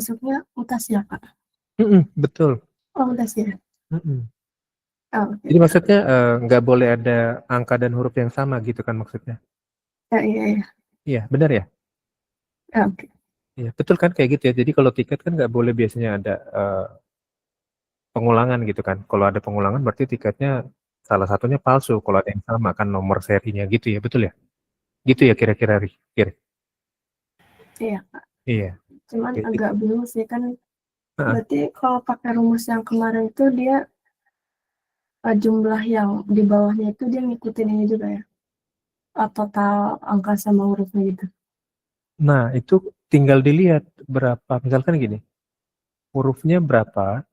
Masuknya mutasi ya, Kak? Betul. Oh, mutasi ya? Oh, oke. Jadi maksudnya nggak boleh ada angka dan huruf yang sama gitu kan maksudnya? Iya. Iya, benar ya? Oke. Iya, betul kan kayak gitu ya. Jadi kalau tiket kan nggak boleh biasanya ada pengulangan gitu kan. Kalau ada pengulangan berarti tiketnya salah satunya palsu. Kalau ada yang sama kan nomor serinya gitu ya, betul ya? Gitu ya kira-kira Rik. Iya, Kak. Iya. Cuman Kayak gitu. agak bingung sih kan. Heeh. Berarti kalau pakai rumus yang kemarin itu dia jumlah yang di bawahnya itu dia ngikutin ini juga ya? Total angka sama hurufnya gitu. Nah, itu tinggal dilihat berapa, misalkan gini, hurufnya berapa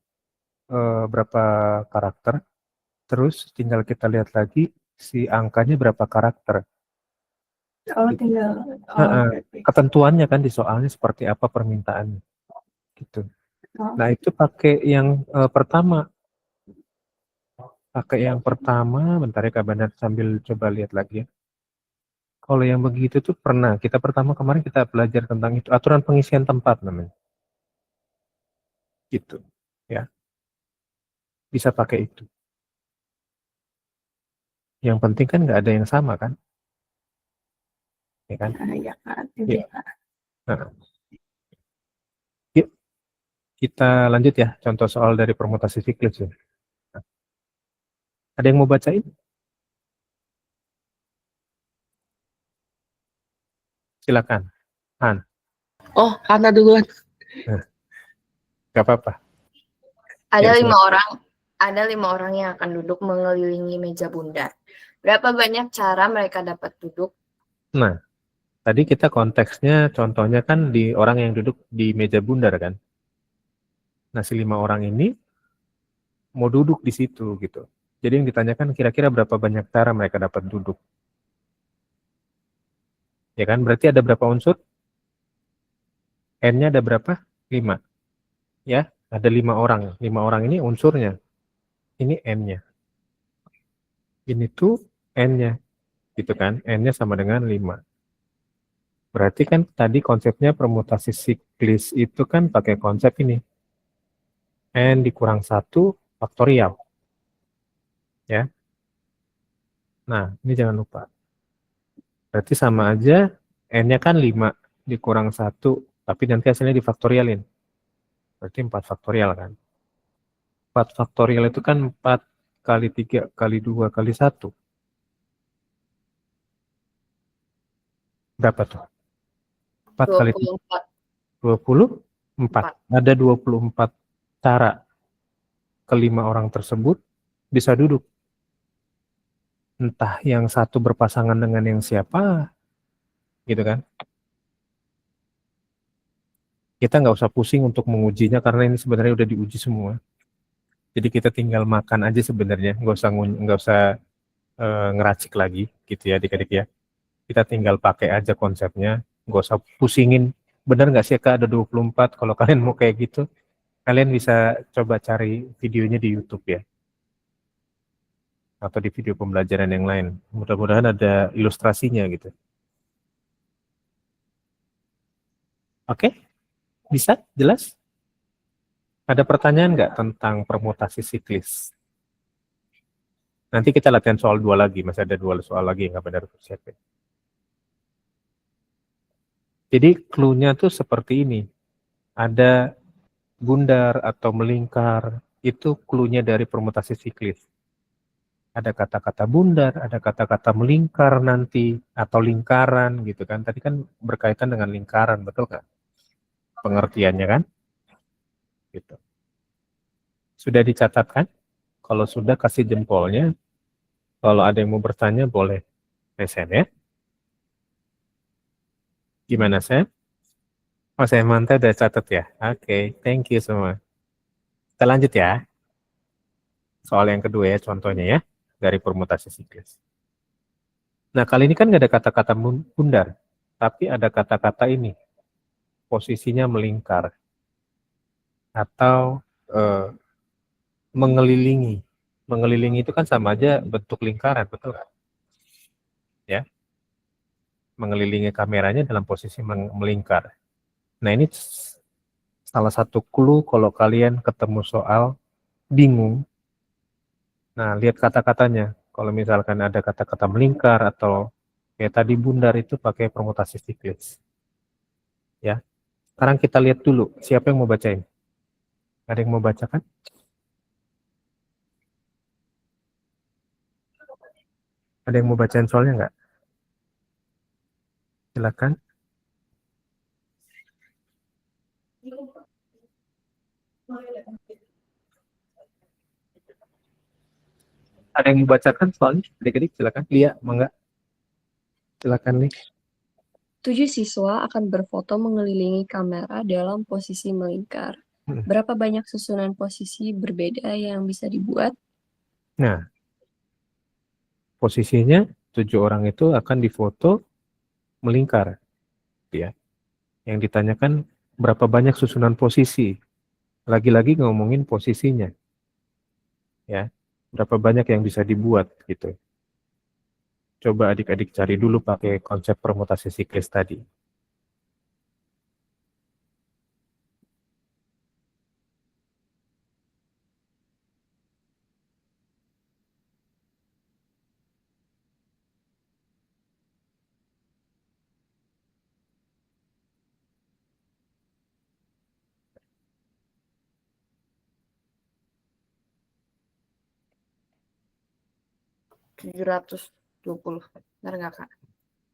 karakter, terus tinggal kita lihat lagi si angkanya berapa karakter. Oh, Gitu. tinggal. Oh, Heeh. oke. Ketentuannya kan di soalnya seperti apa permintaannya. Gitu. Oh, Nah, itu pakai yang pertama. Pakai yang pertama, bentar ya Kak Bandar sambil coba lihat lagi ya. Kalau yang begitu tuh pernah, kita pertama kemarin kita belajar tentang itu, aturan pengisian tempat namanya. Gitu. Ya, bisa pakai itu. Yang penting kan nggak ada yang sama kan, ya kan? iya, Kak. Itu, Ya. Kak. Nah, yuk kita lanjut ya, contoh soal dari permutasi siklis ya. Nah, ada yang mau bacain? Silakan. Han. Oh, Hana duluan. Nah, nggak apa-apa. Ada Ya, lima silakan. orang, ada 5 orang yang akan duduk mengelilingi meja bundar. Berapa banyak cara mereka dapat duduk? Nah, tadi kita konteksnya, contohnya kan di orang yang duduk di meja bundar kan. Nah, si 5 orang ini mau duduk di situ gitu. Jadi yang ditanyakan kira-kira berapa banyak cara mereka dapat duduk. Ya kan, berarti ada berapa unsur? N-nya ada berapa? 5. Ya, ada 5 orang. 5 orang ini unsurnya. Ini N-nya. Ini tuh N-nya. Gitu kan, N-nya sama dengan 5. Berarti kan tadi konsepnya permutasi siklis itu kan pakai konsep ini. N dikurang 1 faktorial. Ya. Nah, ini jangan lupa. Berarti sama aja N-nya kan 5 dikurang 1, tapi nanti hasilnya difaktorialin. Berarti 4 faktorial kan. 4 faktorial itu kan 4 kali 3 kali 2 kali 1. Berapa tuh? 4 kali 24. 24. Ada 24 cara ke 5 orang tersebut bisa duduk. Entah yang satu berpasangan dengan yang siapa, gitu kan. Kita nggak usah pusing untuk mengujinya karena ini sebenarnya udah diuji semua. Jadi kita tinggal makan aja sebenarnya, nggak usah ngeracik lagi, gitu ya adik-adik ya. Kita tinggal pakai aja konsepnya, nggak usah pusingin. Benar nggak sih Kak ada 24? Kalau kalian mau kayak gitu, kalian bisa coba cari videonya di YouTube ya. Atau di video pembelajaran yang lain. Mudah-mudahan ada ilustrasinya gitu. Oke? Bisa? Jelas? Ada pertanyaan nggak tentang permutasi siklis? Nanti kita latihan soal 2 lagi. Masih ada 2 soal lagi yang nggak benar siapin. Jadi clue-nya tuh seperti ini. Ada bundar atau melingkar. Itu clue-nya dari permutasi siklis. Ada kata-kata bundar, ada kata-kata melingkar nanti, atau lingkaran gitu kan. Tadi kan berkaitan dengan lingkaran, betul nggak? Pengertiannya kan? Gitu. Sudah dicatatkan? Kalau sudah kasih jempolnya. Kalau ada yang mau bertanya boleh pesen ya. Gimana saya? Oh saya mantap udah catat ya. Oke, thank you semua. Kita lanjut ya. Soal yang kedua ya contohnya ya. Dari permutasi siklis. Nah kali ini kan nggak ada kata-kata bundar. Tapi ada kata-kata ini. Posisinya melingkar. Atau eh, mengelilingi. Mengelilingi itu kan sama aja bentuk lingkaran, betul kan? Ya, mengelilingi kameranya dalam posisi melingkar. Nah ini salah satu clue kalau kalian ketemu soal bingung. Nah, lihat kata-katanya. Kalau misalkan ada kata-kata melingkar atau kayak tadi bundar itu pakai permutasi siklis. Ya. Sekarang kita lihat dulu siapa yang mau bacain. Ada yang mau bacakan? Ada yang mau bacain soalnya nggak? Silakan. Ada yang mau bacakan soalnya? Adik-adik silakan. Lia, mangga. Silakan nih. 7 siswa akan berfoto mengelilingi kamera dalam posisi melingkar. Berapa banyak susunan posisi berbeda yang bisa dibuat? Nah, posisinya 7 orang itu akan difoto melingkar. Ya. Yang ditanyakan berapa banyak susunan posisi. Lagi-lagi ngomongin posisinya. Ya. Berapa banyak yang bisa dibuat gitu. Coba adik-adik cari dulu pakai konsep permutasi siklis tadi. Tujuh ratus dua puluh. Benar nggak, Kak?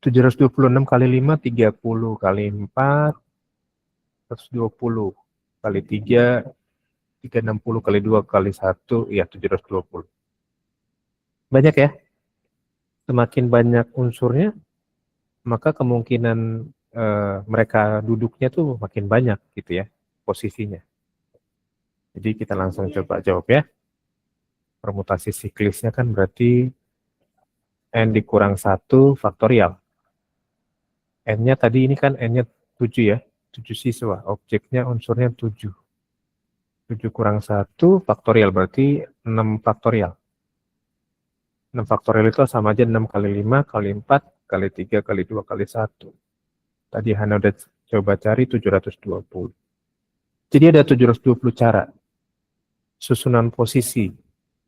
726 kali 5, 30 kali 4, 120 kali 3, 360 kali 2 kali 1, ya 720. Banyak ya? Semakin banyak unsurnya, maka kemungkinan mereka duduknya tuh makin banyak gitu ya, posisinya. Jadi kita langsung coba jawab ya. Permutasi siklisnya kan berarti N dikurang 1 faktorial. N-nya tadi ini kan N-nya 7 ya, 7 siswa. Objeknya unsurnya 7. 7 kurang 1 faktorial berarti 6 faktorial. 6 faktorial itu sama aja 6 kali 5 kali 4 kali 3 kali 2 kali 1. Tadi Hana udah coba cari 720. Jadi ada 720 cara susunan posisi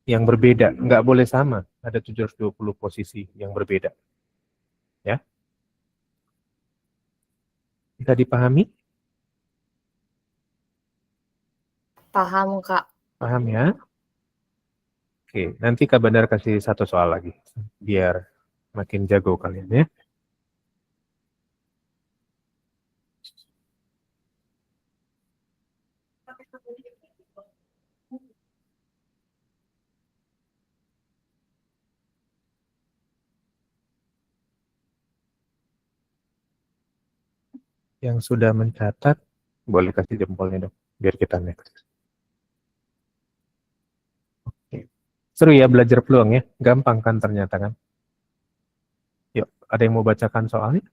yang berbeda. Nggak boleh sama. Ada 720 posisi yang berbeda. Ya. Bisa dipahami? Paham, Kak. Paham ya? Oke, nanti Kak Bandar kasih satu soal lagi. Biar makin jago kalian ya. Yang sudah mencatat, boleh kasih jempolnya dong. Biar kita next. Oke. Seru ya belajar peluang ya. Gampang kan ternyata kan. Yuk, ada yang mau bacakan soalnya?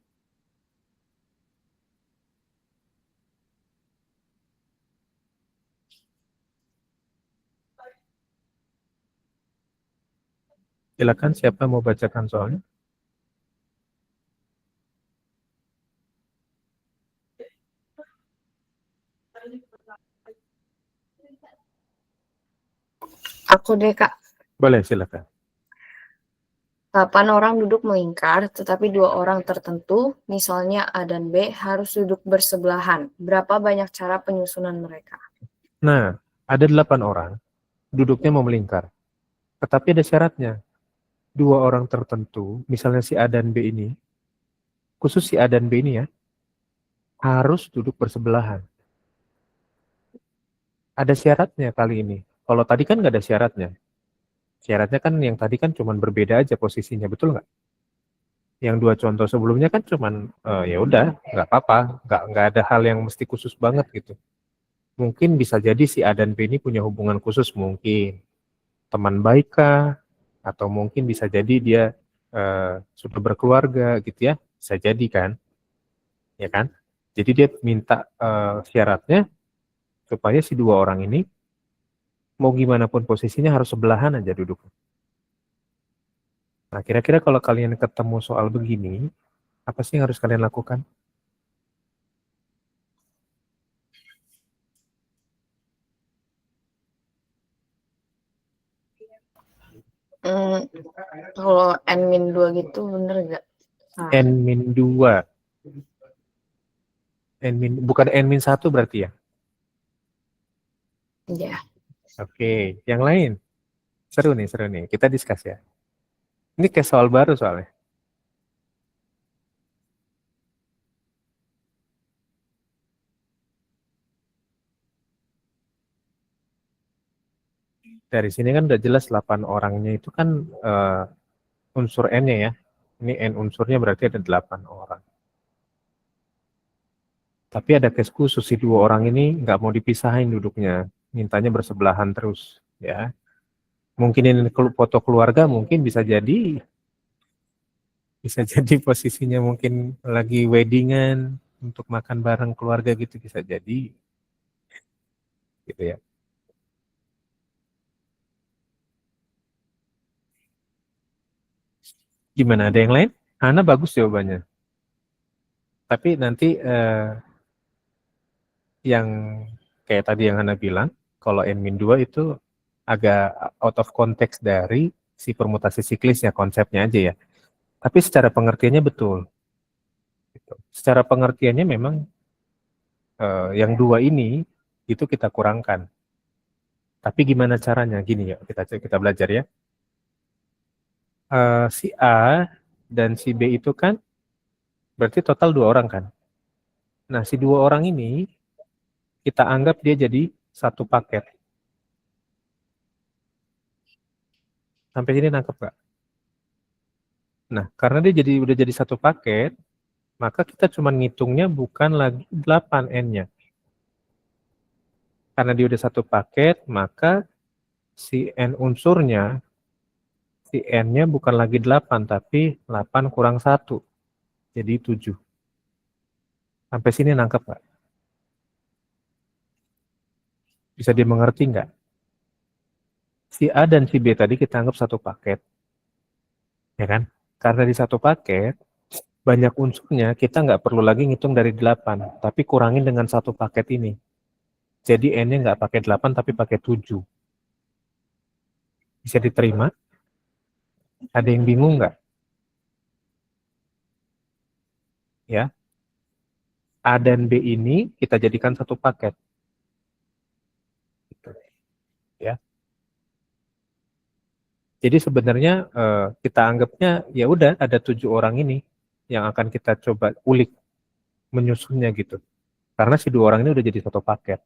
Silakan siapa mau bacakan soalnya? Aku deh, Kak. Boleh, silakan. 8 orang duduk melingkar, tetapi 2 orang tertentu, misalnya A dan B, harus duduk bersebelahan. Berapa banyak cara penyusunan mereka? Nah, ada 8 orang, duduknya mau melingkar. Tetapi ada syaratnya. 2 orang tertentu, misalnya si A dan B ini, khusus si A dan B ini ya, harus duduk bersebelahan. Ada syaratnya kali ini. Kalau tadi kan nggak ada syaratnya. Syaratnya kan yang tadi kan cuma berbeda aja posisinya, betul nggak? Yang 2 contoh sebelumnya kan cuman ya udah nggak apa-apa, nggak ada hal yang mesti khusus banget gitu. Mungkin bisa jadi si A dan B ini punya hubungan khusus mungkin teman baik kah, atau mungkin bisa jadi dia sudah berkeluarga gitu ya, bisa jadi kan, ya kan? Jadi dia minta syaratnya supaya si 2 orang ini mau gimana pun posisinya harus sebelahan aja duduknya. Nah, kira-kira kalau kalian ketemu soal begini, apa sih yang harus kalian lakukan? Kalau N-2 gitu bener nggak? N-2. Bukan N-1 berarti ya? Iya. Oke, yang lain. Seru nih. Kita discuss ya. Ini kayak soal baru soalnya. Dari sini kan udah jelas 8 orangnya itu kan unsur N-nya ya. Ini N unsurnya berarti ada 8 orang. Tapi ada case khusus, si 2 orang ini nggak mau dipisahin duduknya. Mintanya bersebelahan terus. Ya. Mungkin ini foto keluarga mungkin bisa jadi posisinya mungkin lagi weddingan untuk makan bareng keluarga gitu bisa jadi gitu ya. Gimana, ada yang lain? Hana bagus jawabannya. Tapi nanti yang kayak tadi yang Hana bilang, kalau N-2 itu agak out of context dari si permutasi siklisnya, konsepnya aja ya. Tapi secara pengertiannya betul. Gitu. Secara pengertiannya memang yang 2 ini itu kita kurangkan. Tapi gimana caranya? Gini ya, kita belajar ya. Si A dan si B itu kan berarti total 2 orang kan. Nah, si 2 orang ini kita anggap dia jadi satu paket. Sampai sini nangkep nggak? Nah, karena dia udah jadi satu paket, maka kita cuma ngitungnya bukan lagi 8 N-nya. Karena dia udah satu paket, maka si N unsurnya, si N-nya bukan lagi 8, tapi 8 kurang 1. Jadi 7. Sampai sini nangkep nggak? Bisa dimengerti nggak? Si A dan si B tadi kita anggap satu paket. Ya kan? Karena di satu paket, banyak unsurnya, kita nggak perlu lagi ngitung dari 8, tapi kurangin dengan satu paket ini. Jadi N-nya nggak pakai 8, tapi pakai 7. Bisa diterima? Ada yang bingung nggak? Ya, A dan B ini kita jadikan satu paket. Gitu. Ya. Jadi sebenarnya kita anggapnya ya udah ada 7 orang ini yang akan kita coba ulik menyusunnya gitu. Karena si 2 orang ini udah jadi satu paket.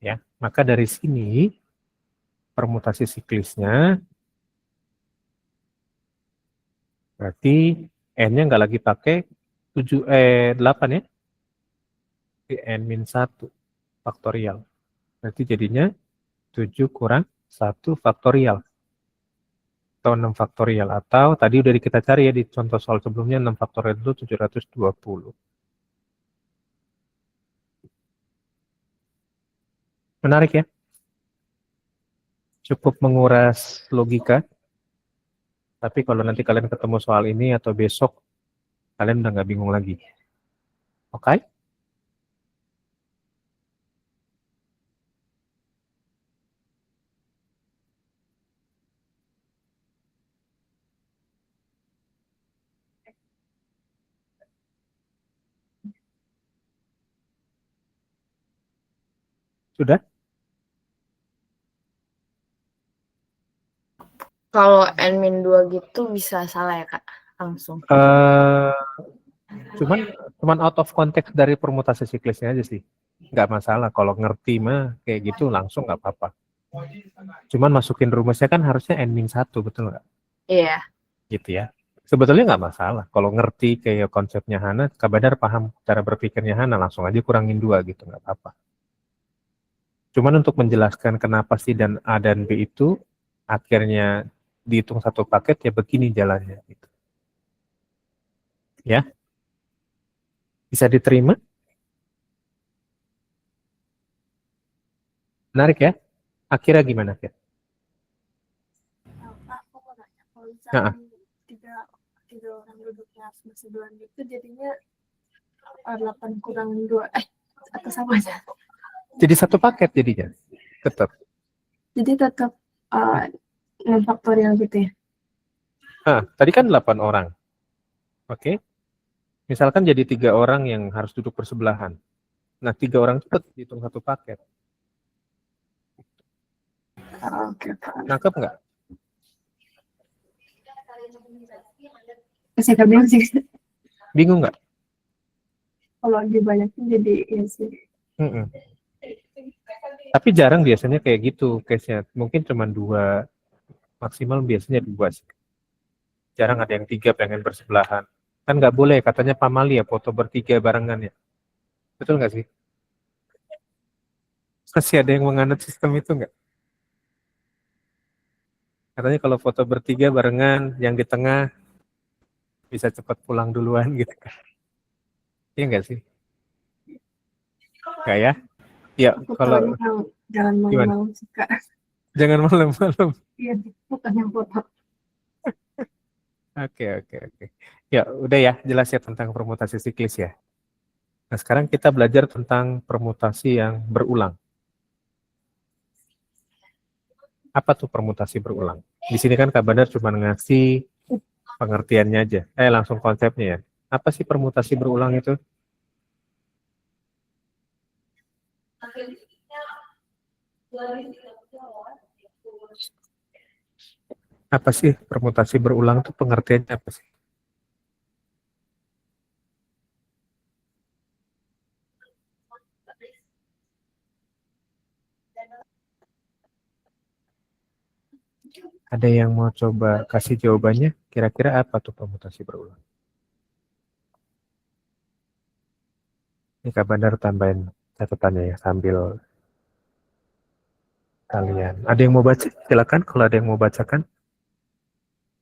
Ya, maka dari sini permutasi siklisnya berarti N-nya nggak lagi pakai 8 ya. N-1 faktorial. Berarti jadinya 7 kurang 1 faktorial. Atau 6 faktorial. Atau tadi udah kita cari ya di contoh soal sebelumnya 6 faktorial itu 720. Menarik ya? Cukup menguras logika. Tapi kalau nanti kalian ketemu soal ini atau besok, kalian udah nggak bingung lagi. Oke? Okay? Sudah? Kalau N-2 gitu bisa salah ya Kak? Langsung. Cuman out of context dari permutasi siklisnya aja sih. Nggak masalah. Kalau ngerti mah kayak gitu langsung nggak apa-apa. Cuman masukin rumusnya kan harusnya N-1, betul nggak? Iya. Gitu ya. Sebetulnya nggak masalah. Kalau ngerti kayak konsepnya Hana, Kabadar paham cara berpikirnya Hana, langsung aja kurangin 2 gitu, nggak apa-apa. Cuman untuk menjelaskan kenapa si dan A dan B itu akhirnya dihitung satu paket, ya begini jalannya. Gitu. Ya, bisa diterima? Menarik ya? Akhirnya gimana, Kak? Aku mau nanya, kalau Nah, misalkan tiga orang duduknya sebelahan itu jadinya 8 kurang 2 atau sama aja. jadi satu paket jadinya, tetap. Jadi tetap 6 faktorial gitu ya. Nah, tadi kan 8 orang. Oke. Misalkan jadi 3 orang yang harus duduk bersebelahan. Nah, 3 orang itu tetap dihitung satu paket. Oke. Nangkep nggak? Masih agak bingung sih. Bingung nggak? Kalau dibanyakin jadi ya sih. Mm-mm. Tapi jarang biasanya kayak gitu case-nya. Mungkin cuma 2, maksimal biasanya 2 sih. Jarang ada yang 3 pengen bersebelahan. Kan nggak boleh, katanya pamali ya, foto bertiga barengan ya. Betul nggak sih? Masih ada yang menganut sistem itu nggak? Katanya kalau foto bertiga barengan, yang di tengah bisa cepat pulang duluan gitu kan. Iya nggak sih? Nggak ya? Ya, Aku kalau tahunya yang jangan gimana? malu-malu suka. Jangan malam-malam. Iya, bukan yang foto. Oke. Ya, udah ya, jelas ya tentang permutasi siklis ya. Nah, sekarang kita belajar tentang permutasi yang berulang. Apa tuh permutasi berulang? Di sini kan Kak Bandar cuma ngasih pengertiannya aja. Langsung konsepnya ya. Apa sih permutasi berulang itu? Apa sih permutasi berulang itu pengertiannya apa sih? Ada yang mau coba kasih jawabannya? Kira-kira apa tuh permutasi berulang? Ini Kak Bandar tambahin catatannya ya sambil kalian. Ada yang mau baca? Silakan kalau ada yang mau bacakan.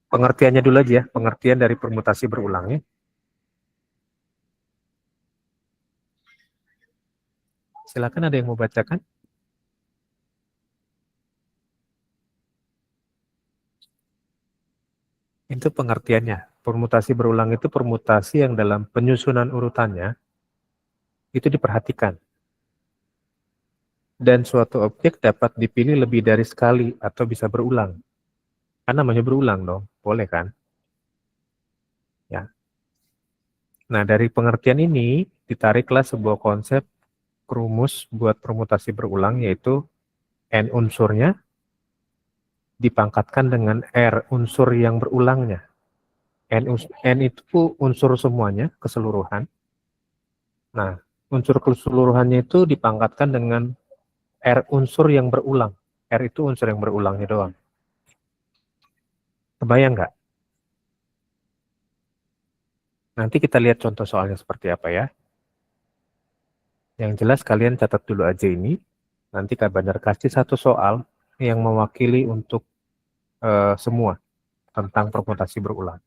Pengertiannya dulu aja ya, pengertian dari permutasi berulangnya. Silakan ada yang mau bacakan. Itu pengertiannya. Permutasi berulang itu permutasi yang dalam penyusunan urutannya itu diperhatikan. Dan suatu objek dapat dipilih lebih dari sekali atau bisa berulang. Kan namanya berulang dong, boleh kan? Ya. Nah, dari pengertian ini ditariklah sebuah konsep rumus buat permutasi berulang yaitu N unsurnya dipangkatkan dengan R unsur yang berulangnya. N itu unsur semuanya, keseluruhan. Nah, unsur keseluruhannya itu dipangkatkan dengan R unsur yang berulang. R itu unsur yang berulangnya doang. Kebayang nggak? Nanti kita lihat contoh soalnya seperti apa ya. Yang jelas kalian catat dulu aja ini. Nanti Kak Bandar kasih satu soal yang mewakili untuk semua tentang permutasi berulang.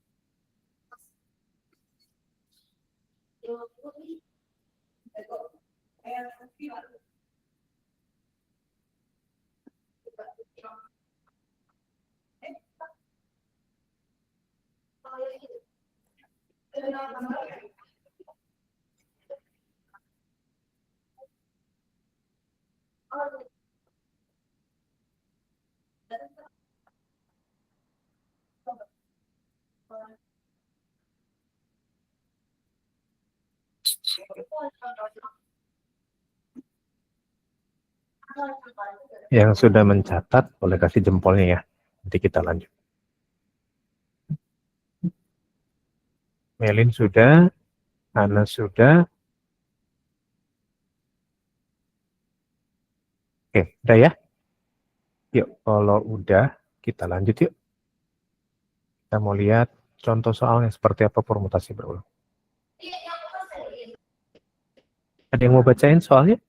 Yang sudah mencatat boleh kasih jempolnya ya. Nanti kita lanjut. Melin sudah, Ana sudah. Oke, udah ya. Yuk, kalau udah kita lanjut yuk. Kita mau lihat contoh soalnya seperti apa permutasi berulang. Ada yang mau bacain soalnya?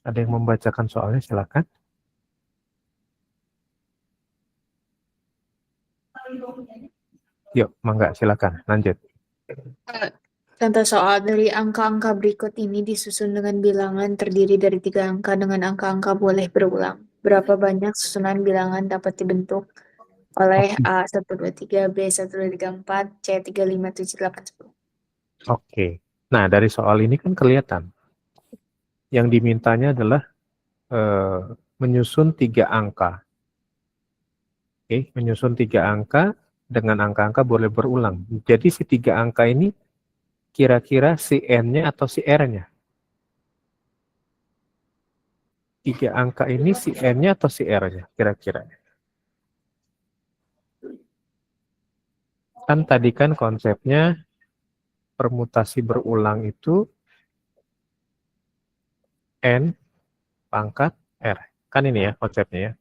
Ada yang membacakan soalnya, silakan. Yuk, mangga, silakan, lanjut. Contoh soal dari angka-angka berikut ini disusun dengan bilangan terdiri dari 3 angka dengan angka-angka boleh berulang. Berapa banyak susunan bilangan dapat dibentuk oleh A 1, 2, 3, B 1, 2, 3, 4, C 3, 5, 7, 8, 10. Oke. Nah, dari soal ini kan kelihatan Yang dimintanya adalah menyusun 3 angka. Oke, menyusun 3 angka dengan angka-angka boleh berulang. Jadi si 3 angka ini kira-kira si N-nya atau si R-nya? 3 angka ini si N-nya atau si R-nya kira-kira? Kan tadi kan konsepnya permutasi berulang itu N pangkat R. Kan ini ya konsepnya ya.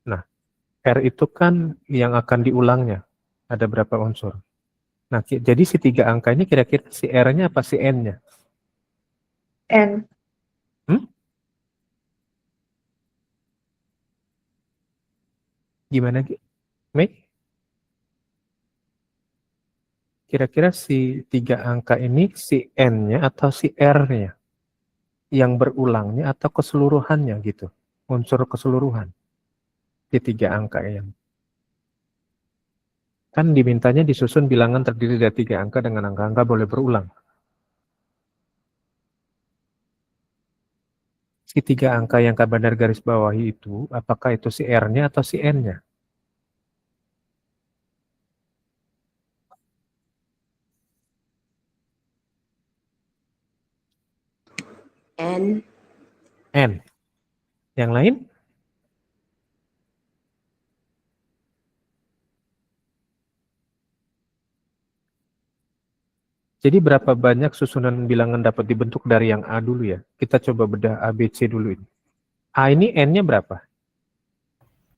Nah, R itu kan yang akan diulangnya. Ada berapa unsur? Nah, jadi si 3 angka ini kira-kira si R-nya apa si N-nya? N. Gimana, Mei? Kira-kira si 3 angka ini si N-nya atau si R-nya? Yang berulangnya atau keseluruhannya gitu? Unsur keseluruhan. Di 3 angka yang. Kan dimintanya disusun bilangan terdiri dari 3 angka dengan angka-angka boleh berulang. Si 3 angka yang Kak Bandar garis bawahi itu, apakah itu si R-nya atau si N-nya? N. N. Yang lain? Jadi berapa banyak susunan bilangan dapat dibentuk dari yang A dulu ya? Kita coba bedah A, B, C dulu ini. A ini N-nya berapa?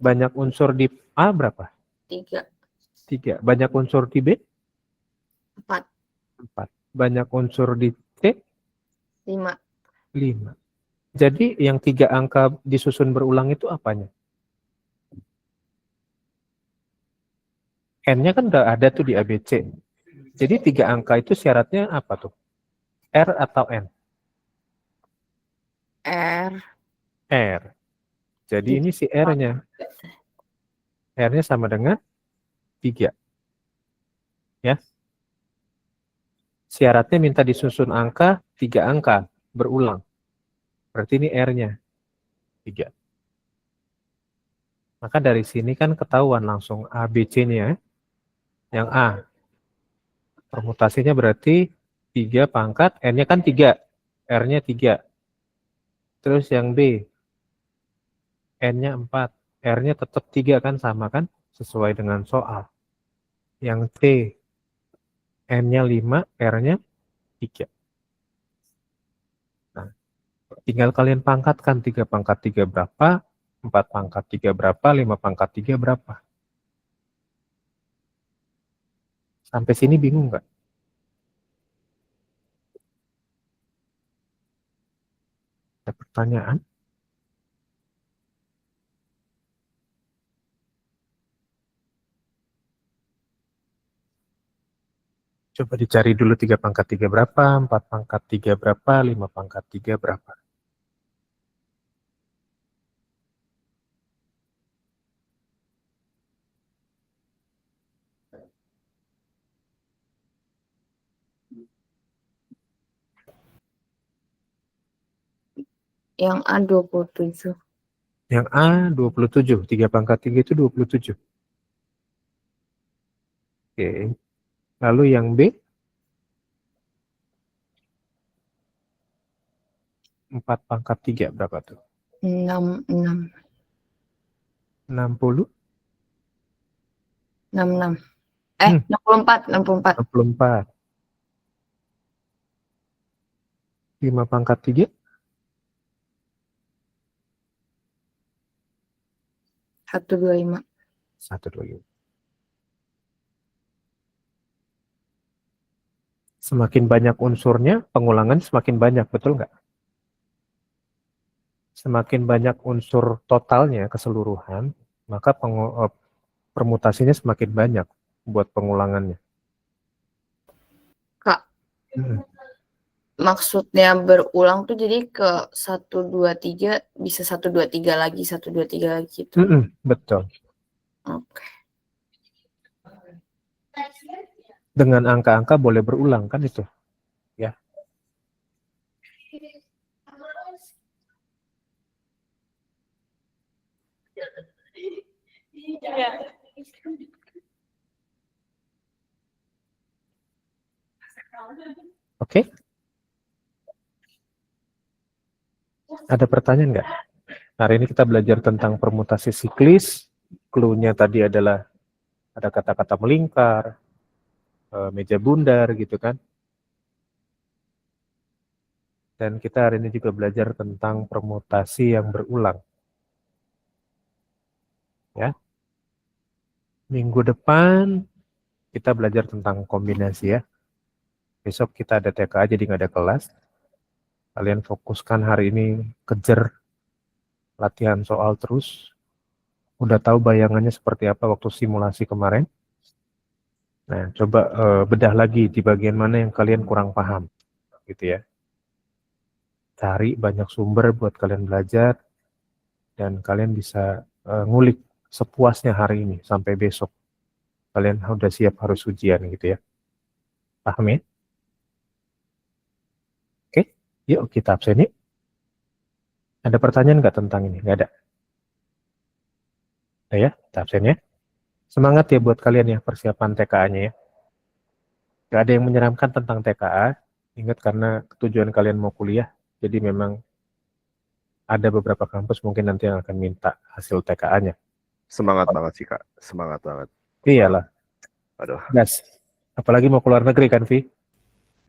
Banyak unsur di A berapa? 3. 3. Banyak unsur di B? 4. 4. Banyak unsur di C? 5. 5. Jadi yang 3 angka disusun berulang itu apanya? N-nya kan udah ada tuh di ABC. Jadi 3 angka itu syaratnya apa tuh? R atau N? R. R. Jadi ini si R-nya. R-nya sama dengan 3. Ya. Syaratnya minta disusun angka 3 angka berulang. Berarti ini R-nya 3. Maka dari sini kan ketahuan langsung A, B, C-nya. Yang A. Permutasinya berarti 3 pangkat, N-nya kan 3. R-nya 3. Terus yang B. N-nya 4. R-nya tetap 3 kan sama kan? Sesuai dengan soal. Yang C. N-nya 5, R-nya 3. Nah, tinggal kalian pangkatkan 3 pangkat 3 berapa, 4 pangkat 3 berapa, 5 pangkat 3 berapa. Sampai sini bingung nggak? Ada pertanyaan? Coba dicari dulu 3 pangkat 3 berapa, 4 pangkat 3 berapa, 5 pangkat 3 berapa. Yang A 27. Yang A 27, 3 pangkat 3 itu 27. Oke. Lalu yang B 4 pangkat 3 berapa tuh? 6. 60? 66. 64. 64. 5 pangkat 3? 125. 125. Semakin banyak unsurnya, pengulangan semakin banyak, betul nggak? Semakin banyak unsur totalnya, keseluruhan, maka permutasinya semakin banyak buat pengulangannya. Kak, maksudnya berulang tuh jadi ke 1, 2, 3 bisa 1, 2, 3 lagi, 1, 2, 3 lagi gitu. Betul. Oke. Dengan angka-angka boleh berulang kan itu, ya. Oke? Ada pertanyaan nggak? Hari ini kita belajar tentang permutasi siklis. Clue-nya tadi adalah ada kata-kata melingkar, meja bundar gitu kan. Dan kita hari ini juga belajar tentang permutasi yang berulang. Ya. Minggu depan kita belajar tentang kombinasi ya. Besok kita ada TKA jadi nggak ada kelas. Kalian fokuskan hari ini kejar latihan soal terus. Udah tahu bayangannya seperti apa waktu simulasi kemarin. Nah, coba bedah lagi di bagian mana yang kalian kurang paham, gitu ya. Cari banyak sumber buat kalian belajar, dan kalian bisa ngulik sepuasnya hari ini sampai besok. Kalian udah siap harus ujian gitu ya. Paham ya? Oke, yuk kita absen yuk. Ada pertanyaan nggak tentang ini? Nggak ada? Nah ya, kita absen ya. Semangat ya buat kalian ya persiapan TKA-nya ya. Nggak ada yang menyeramkan tentang TKA. Ingat karena tujuan kalian mau kuliah. Jadi memang ada beberapa kampus mungkin nanti yang akan minta hasil TKA-nya. Semangat banget sih Kak, semangat banget. Iyalah, Aduh, gas. Apalagi mau keluar negeri kan, Vi?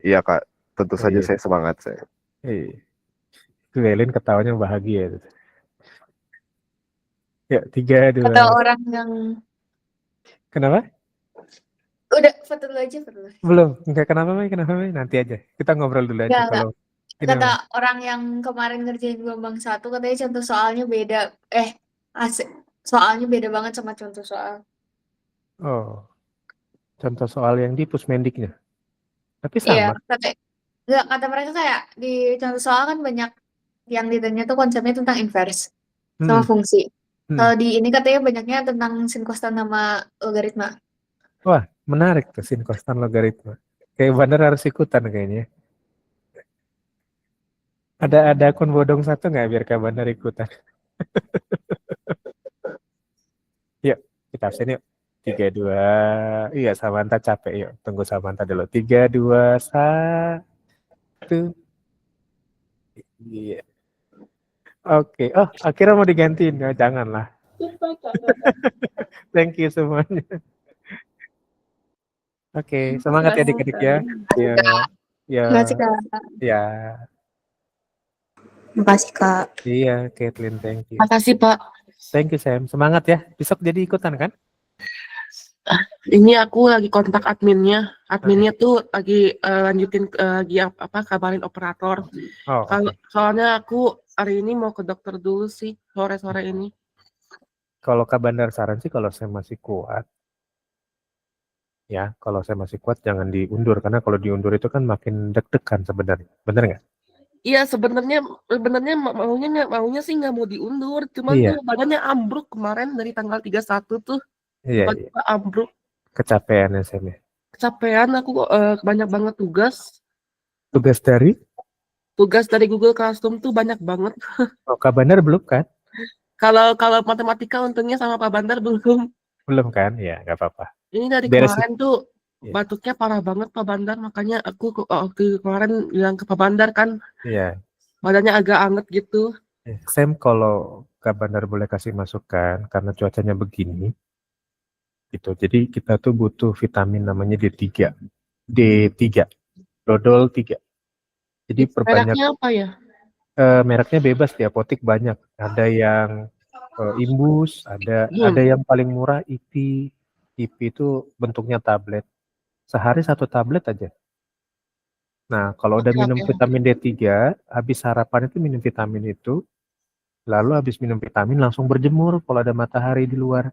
iya Kak, tentu Oh, saja iya. saya semangat saya. Itu Elin ketawanya bahagia. Ya, 3, 2. Kata orang yang Kenapa? udah foto dulu aja, foto dulu. Belum. Enggak, kenapa, Mai? Kenapa, Mai? Nanti aja. Kita ngobrol dulu aja. Enggak. Kalau ini Kata apa? orang yang kemarin ngerjain gelombang 1 katanya contoh soalnya beda. Soalnya beda banget sama contoh soal. Oh, contoh soal yang di pusmendiknya. Tapi Iya, sama. kata mereka kayak di contoh soal kan banyak yang ditanya tuh konsepnya tentang inverse sama Hmm. fungsi. Hmm. Kalau di ini katanya banyaknya tentang sin kostan sama logaritma. Wah, menarik tuh sin kostan logaritma. Kayak bener harus ikutan kayaknya. Ada akun bodong satu nggak biar Kak Bandar ikutan? Yuk, kita absen yuk. 3, 2. Iya, Samantha capek yuk. Tunggu Samantha dulu. 3, 2, 1. Iya. Oke. Oh, akhirnya mau digantiin. Oh, janganlah. Thank you semuanya. Oke, semangat ya adik-adik ya. Ya. Ya. Makasih Kak. Ya. Makasih Kak. Iya, Caitlin, thank you. Makasih Pak. Thank you Sam. Semangat ya. Besok jadi ikutan kan? Ini aku lagi kontak adminnya. Adminnya tuh lagi lanjutin lagi apa kabarin operator. Oh, Kalau oke. soalnya aku hari ini mau ke dokter dulu sih sore-sore ini. Kalau Kak Bandar saran sih kalau saya masih kuat, ya, kalau saya masih kuat jangan diundur karena kalau diundur itu kan makin deg-degan sebenarnya. Bener nggak? Iya sebenarnya maunya sih nggak mau diundur, cuman Iya. tuh badannya ambruk kemarin dari tanggal 31 tuh. Iya, iya. Tiba-tiba ambruk. Kecapean ya Sam ya. Kecapean aku banyak banget tugas. Tugas dari? Tugas dari Google Classroom tuh banyak banget. Oh, Kak Bandar belum kan? Kalau matematika untungnya sama Pak Bandar belum. Belum kan? Ya, nggak apa-apa. Ini dari Beres. kemarin tuh Iya. batuknya parah banget Pak Bandar, makanya aku waktu kemarin bilang ke Pak Bandar kan Iya. badannya agak anget gitu. Sam, kalau Kak Bandar boleh kasih masukan karena cuacanya begini, gitu. Jadi kita tuh butuh vitamin namanya D3. D3. Dodol 3. Jadi perbanyak. Mereknya apa ya? Mereknya bebas di apotik banyak. Ada yang Imbus, ada yang paling murah IP. IP itu bentuknya tablet. Sehari 1 tablet aja. Nah, kalau udah minum vitamin D3, habis sarapan itu minum vitamin itu, lalu habis minum vitamin langsung berjemur kalau ada matahari di luar,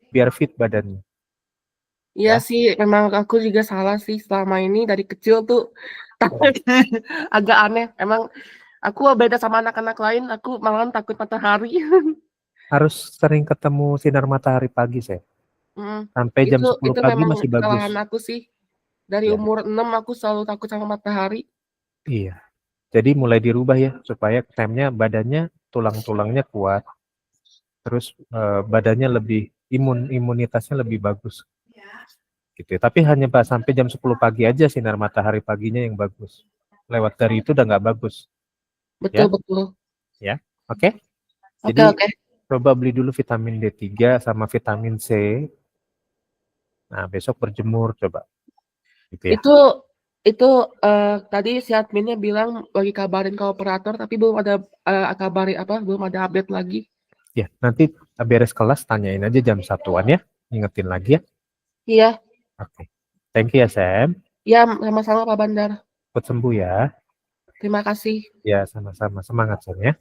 biar fit badannya. Iya sih, memang aku juga salah sih selama ini dari kecil tuh agak aneh. Emang aku beda sama anak-anak lain, aku malah takut matahari. Harus sering ketemu sinar matahari pagi, saya. Sampai jam 10 itu pagi memang masih bagus. kesalahan aku sih. Dari umur 6 aku selalu takut sama matahari. Iya. Jadi mulai dirubah ya supaya badannya tulang-tulangnya kuat. Terus badannya lebih imunitasnya lebih bagus. Gitu ya. Tapi hanya sampai jam 10 pagi aja sinar matahari paginya yang bagus. Lewat dari itu udah nggak bagus. Betul, betul. Oke? Oke, Jadi oke. coba beli dulu vitamin D3 sama vitamin C. Nah, besok berjemur coba. Gitu ya. Itu tadi si adminnya bilang lagi kabarin ke operator, tapi belum ada belum ada update lagi. Ya, nanti beres kelas tanyain aja jam 1-an ya. Ingetin lagi ya. Iya, Oke. Thank you ya, Sam. ya sama-sama Pak Bandar. Cepat sembuh ya. Terima kasih. Ya, sama-sama. Semangat, Sam ya.